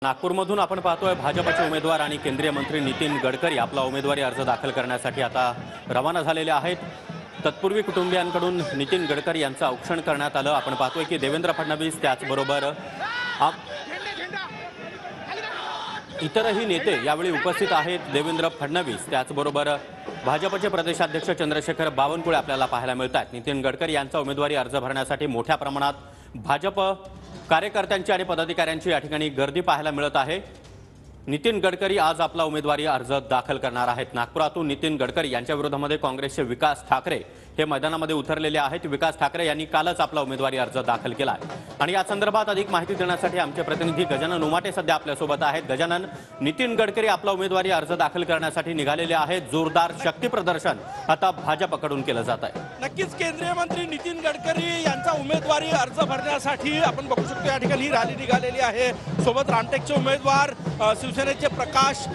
नागपूरमधून आपण पाहतोय भाजपचे उमेदवार आणि केंद्रीय मंत्री नितीन गडकरी आपला उमेदवारी अर्ज दाखल करण्यासाठी आता रवाना झालेले आहेत। तत्पूर्वी कुटुंबियांकडून नितीन गडकरी यांचं औक्षण करण्यात आलं। आपण पाहतोय की देवेंद्र फडणवीस त्याचबरोबर इतरही नेते यावेळी उपस्थित आहेत। देवेंद्र फडणवीस त्याचबरोबर भाजपचे प्रदेशाध्यक्ष चंद्रशेखर बावनकुळे आपल्याला पाहायला मिळतात। नितीन गडकरी यांचा उमेदवारी अर्ज भरण्यासाठी मोठ्या प्रमाणात भाजप कार्यकर्त्यांची आणि पदाधिकाऱ्यांची या ठिकाणी गर्दी पाहायला मिळत आहे। नितीन गडकरी आज आपला उमेदवारी अर्ज दाखल करणार आहेत। नागपुरातून नितीन गडकरी यांच्या विरोधामध्ये काँग्रेसचे विकास ठाकरे हे मैदानामध्ये उतरलेले आहेत। विकास ठाकरे यांनी कालच आपला उमेदवारी अर्ज दाखल केला आहे आणि या संदर्भात अधिक माहिती देण्यासाठी आमचे प्रतिनिधी गजानन उमाटे सध्या आपल्या सोबत आहेत। गजानन, नितीन गडकरी आपला उमेदवारी अर्ज दाखल करण्यासाठी निघालेले आहेत। जोरदार शक्ती प्रदर्शन आता भाजपकडून केलं जात आहे। नक्कीच केंद्रीय मंत्री नितीन गडकरी यांचा उमेदवारी अर्ज भरण्यासाठी आपण बघू शकतो या ठिकाणी ही रॅली निघालेली आहे। सोबत रामटेकचे उमेदवार शिवसेनेचे प्रकाश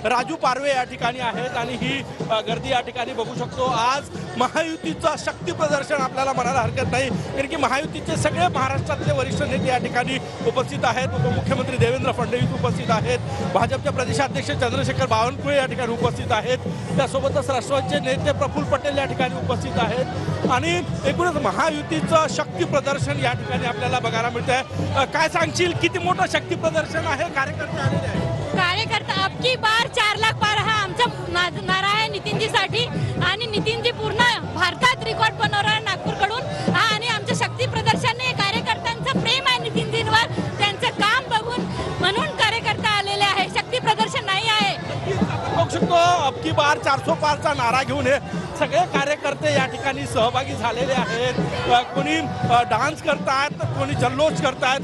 राजू पारवे या ठिकाणी आहेत आणि ही गर्दी या ठिकाणी बघू शकतो। आज महायुतीचा शक्ती प्रदर्शन आपल्याला म्हणायला हरकत नाही, कारण की महायुतीचे सगळे महाराष्ट्रातले वरिष्ठ नेते या ठिकाणी उपस्थित आहेत। उपमुख्यमंत्री देवेंद्र फडणवीस उपस्थित आहेत, भाजपचे प्रदेशाध्यक्ष चंद्रशेखर बावनकुळे या ठिकाणी उपस्थित आहेत, त्यासोबतच राष्ट्रवादीचे नेते प्रफुल्ल पटेल या ठिकाणी उपस्थित आहेत आणि एकूणच महायुतीचं शक्ती प्रदर्शन या ठिकाणी आपल्याला बघायला मिळत आहे। काय सांगशील, किती मोठं शक्ती प्रदर्शन आहे? कार्यकर्ते आलेले आहेत। कार्यकर्ता अबकी बार 4 लाख पार हा आमचा नारा आहे नितीनजीसाठी आणि नितीनजी पूर्ण भारतात रेकॉर्ड बनवणार आहे नागपूरकडून आणि आमच्या शक्ती प्रदर्शनाने कार्यकर्त्यांचं प्रेम आहे नितीनजींवर, त्यांचं काम बघून म्हणून कार्यकर्ता आलेले आहे। शक्ती प्रदर्शन नाही आहे। बघू शकतो अबकी बार 400 पारचा नारा घेऊन हे सगळे कार्यकर्ते या ठिकाणी सहभागी झालेले आहेत। कोणी डान्स करतात, कोणी जल्लोष करतात,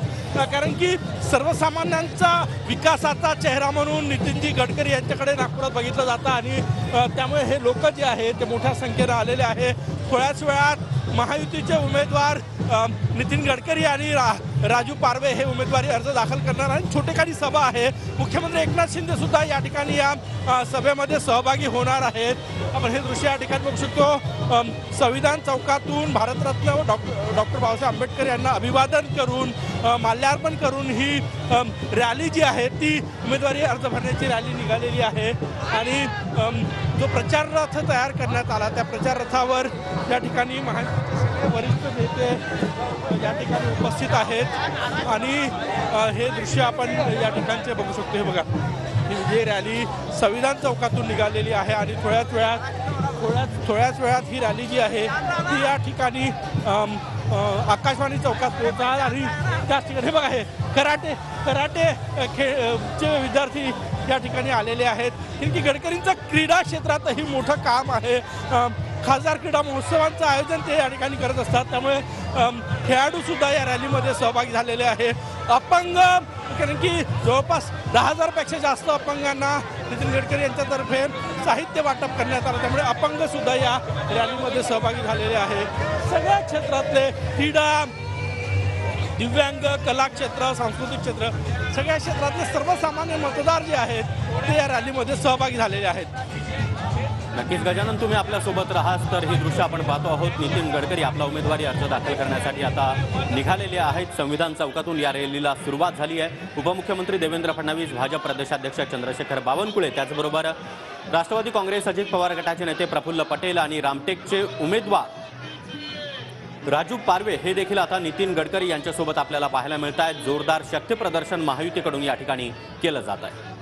कारण की सर्वसामान्यांचा विकासाचा चेहरा म्हणून नितीनजी गडकरी यांच्याकडे नागपुरात बघितलं जातं आणि त्यामुळे हे लोक जे आहेत ते मोठ्या संख्येने आलेले आहे। थोड्याच वेळात महायुतीचे उमेदवार नितीन गडकरी आणि राजू पारवे हे उमेदवारी अर्ज दाखल करणार आणि छोटेखानी सभा आहे। मुख्यमंत्री एकनाथ शिंदे सुद्धा या ठिकाणी या सभेमध्ये सहभागी होणार आहेत। आपण हे दृश्य या ठिकाणी बघू शकतो। संविधान चौकातून भारतरत्न डॉक्टर बाबासाहेब आंबेडकर यांना अभिवादन करून माल्यार्पण करून ही रॅली जी आहे ती उमेदवारी अर्ज भरण्याची रॅली निघालेली आहे आणि जो प्रचार रथ तयार करण्यात आला त्या प्रचार रथावर या ठिकाणी महायुतीचे सगळे वरिष्ठ नेते या ठिकाणी उपस्थित आहेत आणि हे दृश्य आपण या ठिकाणचे बघू शकतो। हे बघा, ही रॅली संविधान चौकातून निघालेली आहे आणि थोड्याच वेळात ही रॅली जी आहे ती या ठिकाणी आकाशवाणी चौकात पोहोचणार आणि त्याच ठिकाणी बघा हे कराटे चे विद्यार्थी या ठिकाणी आलेले आहेत। की गडकरींचं क्रीडा क्षेत्रातही मोठं काम आहे। खासदार क्रीडा महोत्सवांचं आयोजन ते या ठिकाणी करत असतात, त्यामुळे खेळाडू सुद्धा या रॅलीमध्ये सहभागी झालेले आहे। अपंग, कारण की जवळपास 10,000 पेक्षा जास्त अपंगांना नितीन गडकरी यांच्यातर्फे साहित्य वाटप करण्यात आलं, त्यामुळे अपंग सुद्धा या रॅलीमध्ये सहभागी झालेले आहे। सगळ्या क्षेत्रातले क्रीडा, दिव्यांग, कला क्षेत्र, सांस्कृतिक क्षेत्र, सगळ्या क्षेत्रातले सर्वसामान्य मतदार जे आहेत ते या रॅलीमध्ये सहभागी झालेले आहेत। नक्कीच गजानन, तुम्ही आपल्यासोबत राहात तर ही दृश्य आपण पाहतो आहोत। नितीन गडकरी आपला उमेदवारी अर्ज दाखल करण्यासाठी आता निघालेले आहेत। संविधान चौकातून या रॅलीला सुरुवात झाली आहे। उपमुख्यमंत्री देवेंद्र फडणवीस, भाजप प्रदेशाध्यक्ष चंद्रशेखर बावनकुळे, त्याचबरोबर राष्ट्रवादी काँग्रेस अजित पवार गटाचे नेते प्रफुल्ल पटेल आणि रामटेकचे उमेदवार राजू पारवे हे देखील आता नितीन गडकरी यांच्यासोबत आपल्याला पाहायला मिळत आहेत। जोरदार शक्ती प्रदर्शन महायुतीकडून या ठिकाणी केलं जात आहे।